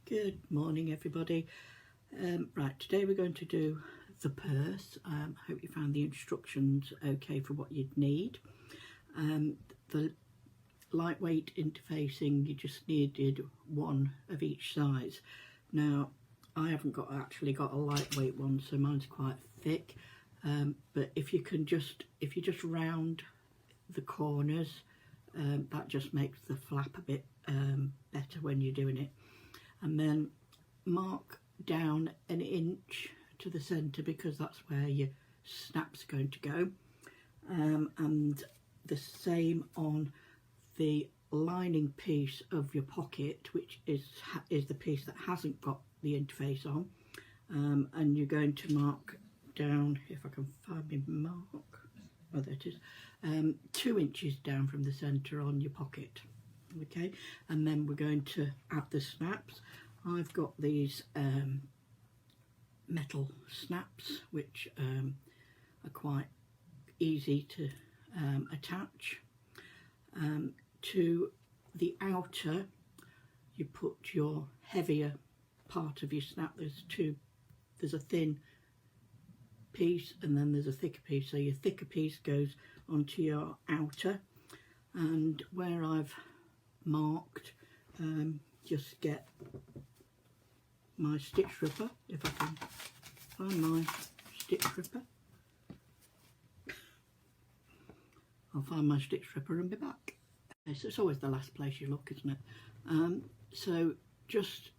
Good morning everybody. Right, today we're going to do the purse. I hope you found the instructions okay for what you'd need. The lightweight interfacing, you just needed one of each size. Now I haven't actually got a lightweight one, so mine's quite thick, but if you just round the corners, that just makes the flap a bit better when you're doing it. And then mark down an inch to the centre because that's where your snap's going to go, and the same on the lining piece of your pocket, which is the piece that hasn't got the interface on, and you're going to mark down, if I can find my mark, oh there it is, 2 inches down from the centre on your pocket. Okay, and then we're going to add the snaps. I've got these metal snaps which are quite easy to attach. To the outer you put your heavier part of your snap. There's a thin piece and then there's a thicker piece, so your thicker piece goes onto your outer, and where I've marked, just get my stitch ripper, if I can find my stitch ripper. I'll find my stitch ripper and be back. So it's always the last place you look, isn't it? So just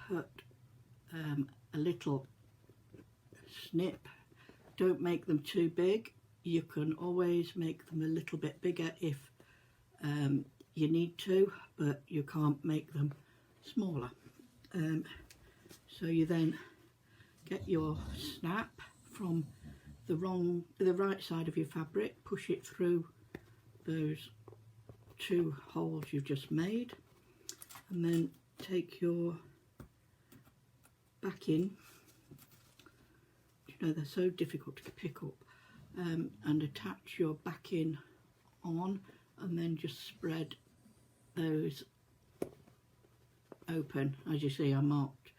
put a little snip. Don't make them too big. You can always make them a little bit bigger if you need to, but you can't make them smaller. So you then get your snap from the right side of your fabric, push it through those 2 holes you've just made, and then take your backing. You know, they're so difficult to pick up, and attach your backing on, and then just spread those open. As you see, I marked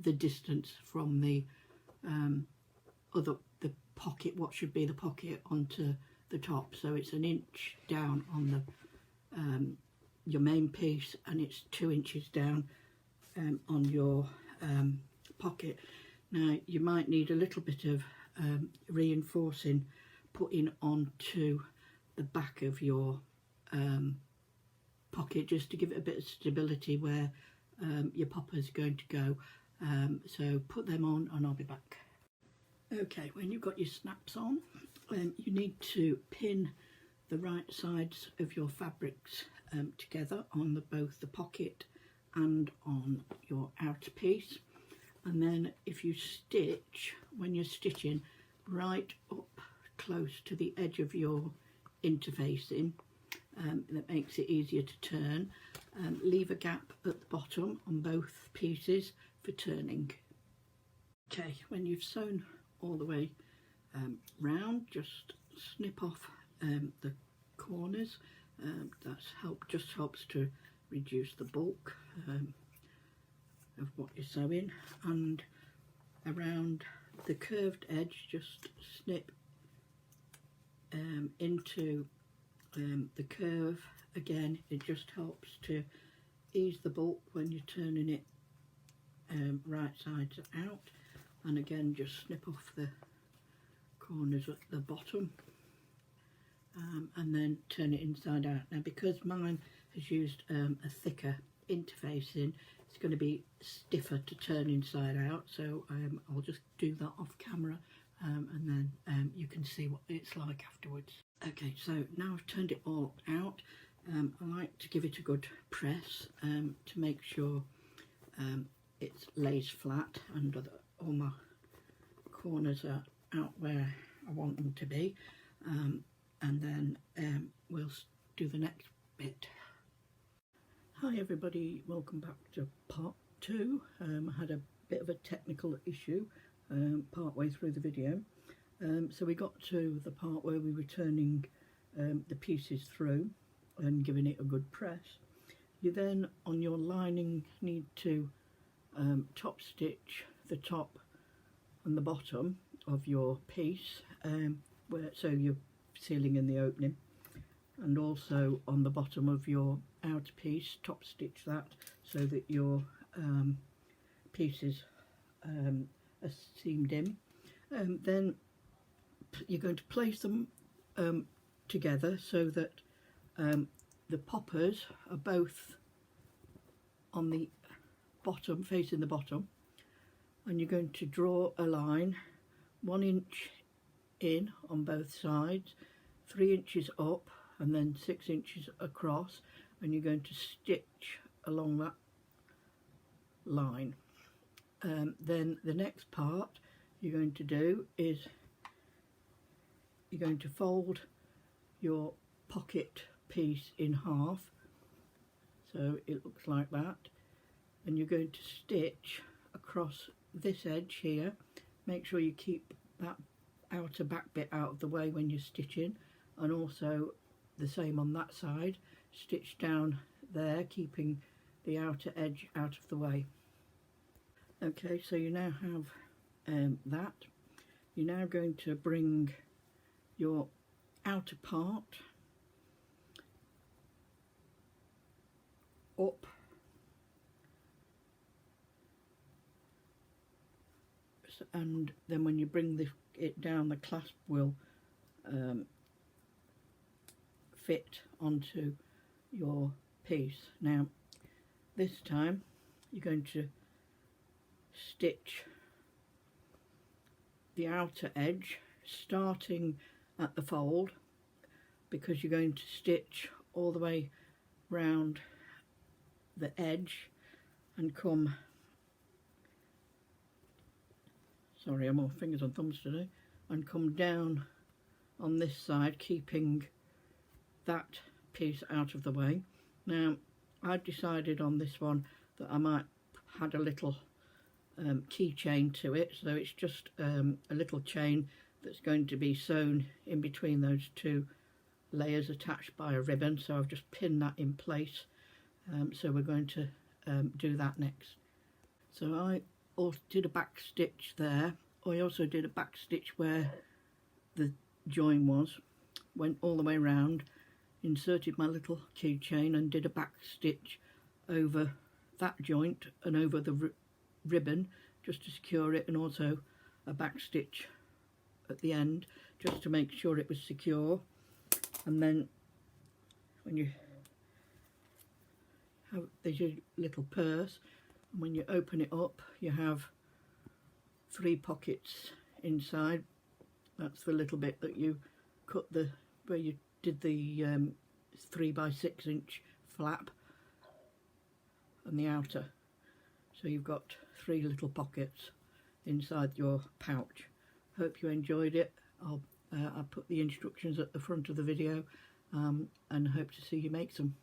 the distance from the pocket, what should be the pocket, onto the top, so it's 1 inch down on the your main piece, and it's 2 inches down on your pocket. Now you might need a little bit of reinforcing putting onto the back of your pocket, just to give it a bit of stability where your popper is going to go. So put them on and I'll be back. Okay, when you've got your snaps on, you need to pin the right sides of your fabrics together on both the pocket and on your outer piece. And then if you stitch, when you're stitching, right up close to the edge of your interfacing, that makes it easier to turn. Leave a gap at the bottom on both pieces for turning. Okay, when you've sewn all the way round, just snip off the corners. Just helps to reduce the bulk of what you're sewing, and around the curved edge just snip into the curve. Again, it just helps to ease the bulk when you're turning it right sides out, and again just snip off the corners at the bottom, and then turn it inside out. Now because mine has used a thicker interfacing, it's going to be stiffer to turn inside out, so I'll just do that off camera, and then you can see what it's like afterwards. Okay, so now I've turned it all out. I like to give it a good press to make sure it lays flat and all my corners are out where I want them to be, and then we'll do the next bit. Hi everybody, welcome back to part 2. I had a bit of a technical issue part way through the video, so we got to the part where we were turning the pieces through and giving it a good press, You then on your lining need to top stitch the top and the bottom of your piece, so you're sealing in the opening, and also on the bottom of your outer piece top stitch that so that your pieces are seamed in. Then you're going to place them together so that the poppers are both on the bottom, facing the bottom, and you're going to draw a line 1 inch in on both sides, 3 inches up, and then 6 inches across, and you're going to stitch along that line. Then the next part you're going to do is you're going to fold your pocket piece in half, so it looks like that, and you're going to stitch across this edge here. Make sure you keep that outer back bit out of the way when you're stitching, and also the same on that side. Stitch down there, keeping the outer edge out of the way. Okay, so you now have that. You're now going to bring your outer part up and then when you bring it down, the clasp will fit onto your piece. Now this time you're going to stitch the outer edge starting at the fold, because you're going to stitch all the way round the edge and come, sorry, I'm all fingers and thumbs today, and come down on this side, keeping that piece out of the way. Now I've decided on this one that I might add a little keychain to it, so it's just a little chain that's going to be sewn in between those two layers attached by a ribbon, so I've just pinned that in place. So we're going to do that next. So I also did a back stitch there. I also did a back stitch where the join was, went all the way around, inserted my little keychain and did a back stitch over that joint and over the ribbon just to secure it, and also a back stitch at the end just to make sure it was secure. And then when you have, there's your little purse, and when you open it up you have 3 pockets inside. That's the little bit that you cut, where you did the 3 by 6 inch flap and the outer. So you've got 3 little pockets inside your pouch. Hope you enjoyed it. I'll put the instructions at the front of the video, and hope to see you make some.